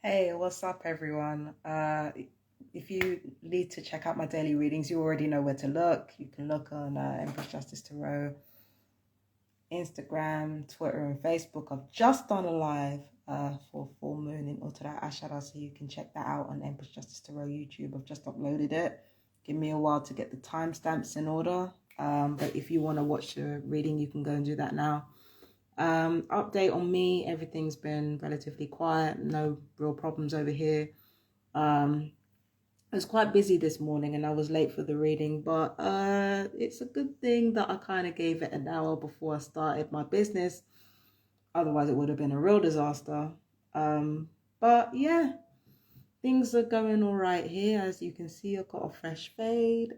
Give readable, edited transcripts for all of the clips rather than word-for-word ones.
Hey, what's up, everyone? If you need to check out my daily readings, you already know where to look. You can look on Empress Justice Tarot, Instagram, Twitter, and Facebook. I've just done a live for full moon in Uttara Ashara, so you can check that out on Empress Justice Tarot YouTube. I've just uploaded it. Give me a while to get the timestamps in order. But if you want to watch the reading, you can go and do that now. Update on me, everything's been relatively quiet, no real problems over here. I was quite busy this morning and I was late for the reading, but it's a good thing that I kind of gave it an hour before I started my business. Otherwise, it would have been a real disaster. But yeah, things are going all right here. As you can see, I've got a fresh fade.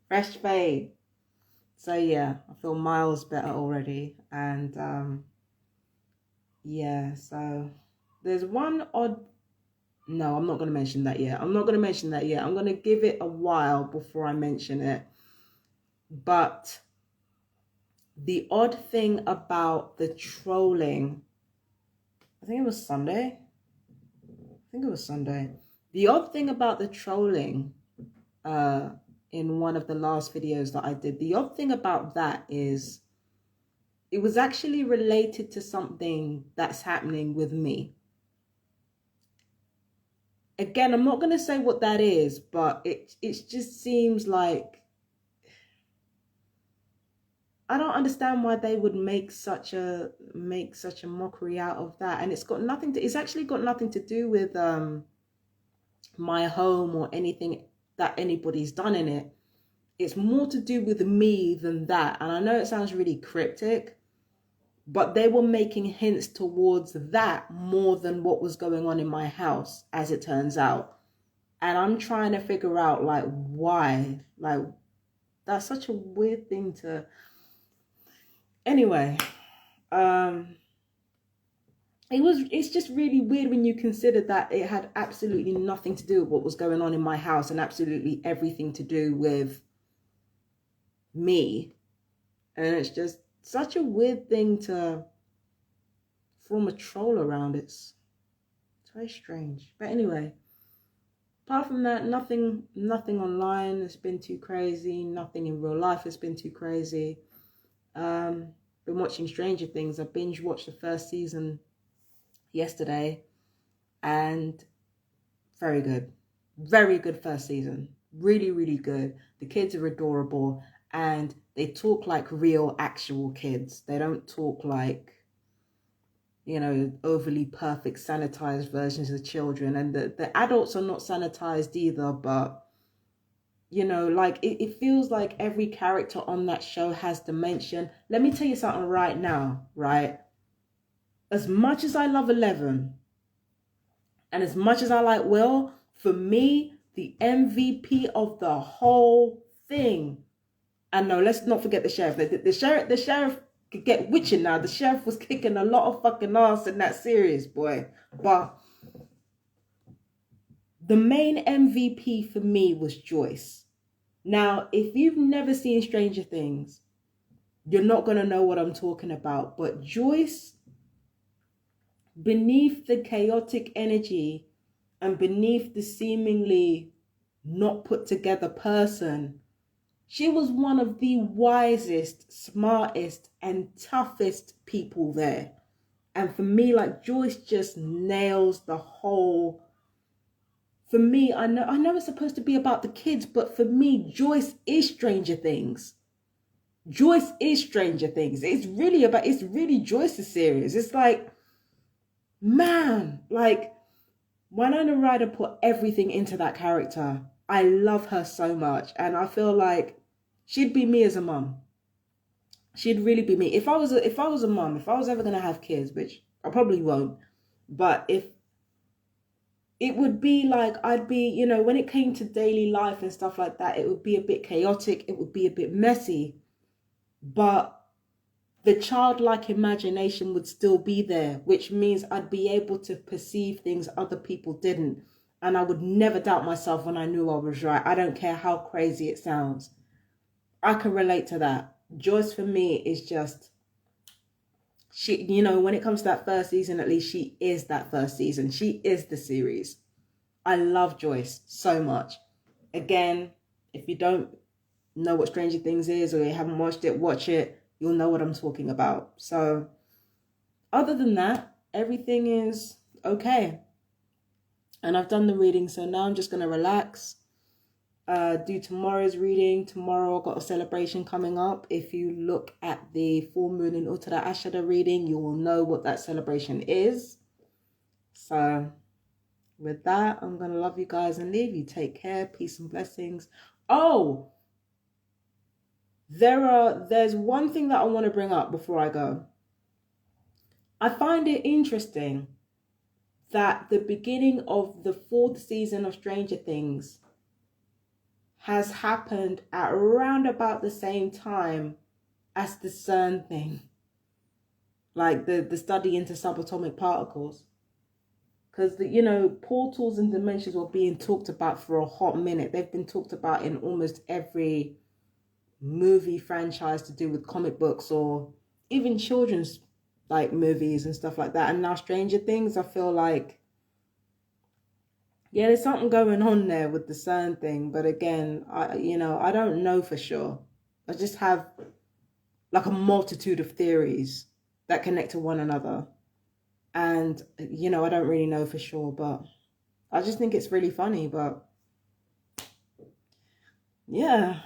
Fresh fade. So yeah, I feel miles better already. And yeah, so there's one odd. No, I'm not going to mention that yet. I'm going to give it a while before I mention it. But the odd thing about the trolling, I think it was Sunday. The odd thing about the trolling in one of the last videos that I did, the odd thing about that is it was actually related to something that's happening with me. Again, I'm not going to say what that is, but it just seems like I don't understand why they would make such a mockery out of that. And it's actually got nothing to do with my home or anything that anybody's done in it. It's more to do with me than that. And I know it sounds really cryptic, but they were making hints towards that more than what was going on in my house, as it turns out. And I'm trying to figure out like why. Like, that's such a weird thing to. Anyway, it's just really weird when you consider that it had absolutely nothing to do with what was going on in my house and absolutely everything to do with me. And it's just such a weird thing to form a troll around. It's very strange. But anyway, apart from that, nothing online has been too crazy. Nothing in real life has been too crazy. Been watching Stranger Things. I binge watched the first season yesterday, and very good first season. Really good. The kids are adorable, and they talk like real actual kids. They don't talk like, you know, overly perfect sanitized versions of children. And the adults are not sanitized either, but you know, like it feels like every character on that show has dimension. Let me tell you something right now, right? As much as I love 11 and as much as I like Will, for me, the MVP of the whole thing. And no, let's not forget the sheriff. The sheriff could get witching now. The sheriff was kicking a lot of fucking ass in that series, boy. But the main MVP for me was Joyce. Now, if you've never seen Stranger Things, you're not going to know what I'm talking about. But Joyce, beneath the chaotic energy and beneath the seemingly not put together person, she was one of the wisest, smartest, and toughest people there. And for me, like, Joyce just nails the whole. For me, I know it's supposed to be about the kids, but for me, Joyce is Stranger Things. Joyce is Stranger Things. It's really Joyce's series. It's like, man, like, Winona Ryder put everything into that character. I love her so much. And I feel like she'd be me as a mum. She'd really be me. If I was a mum, if I was ever going to have kids, which I probably won't, but if it would be like, I'd be, you know, when it came to daily life and stuff like that, it would be a bit chaotic. It would be a bit messy, but the childlike imagination would still be there, which means I'd be able to perceive things other people didn't. And I would never doubt myself when I knew I was right. I don't care how crazy it sounds. I can relate to that. Joyce for me is just, She, you know, when it comes to that first season, at least she is that first season. She is the series. I love Joyce so much. Again, if you don't know what Stranger Things is, or you haven't watched it, watch it. You'll know what I'm talking about. So other than that, everything is okay. And I've done the reading, so now I'm just going to relax, do tomorrow's reading. Tomorrow I've got a celebration coming up. If you look at the full moon in Uttara Ashada reading, you will know what that celebration is. So with that, I'm going to love you guys and leave you. Take care. Peace and blessings. Oh, there's one thing that I want to bring up before I go. I find it interesting that the beginning of the 4th season of Stranger Things has happened at around about the same time as the CERN thing. Like the study into subatomic particles. Because, you know, portals and dimensions were being talked about for a hot minute. They've been talked about in almost every movie franchise to do with comic books or even children's like movies and stuff like that. And now Stranger Things, I feel like, yeah, there's something going on there with the CERN thing. But again, I don't know for sure. I just have like a multitude of theories that connect to one another. And, you know, I don't really know for sure, but I just think it's really funny. But yeah,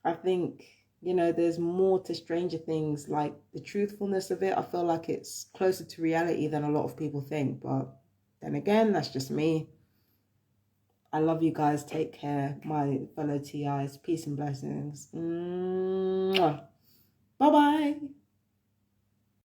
I think, you know, there's more to Stranger Things, like the truthfulness of it. I feel like it's closer to reality than a lot of people think. But then again, that's just me. I love you guys. Take care, my fellow TIs. Peace and blessings. Bye-bye.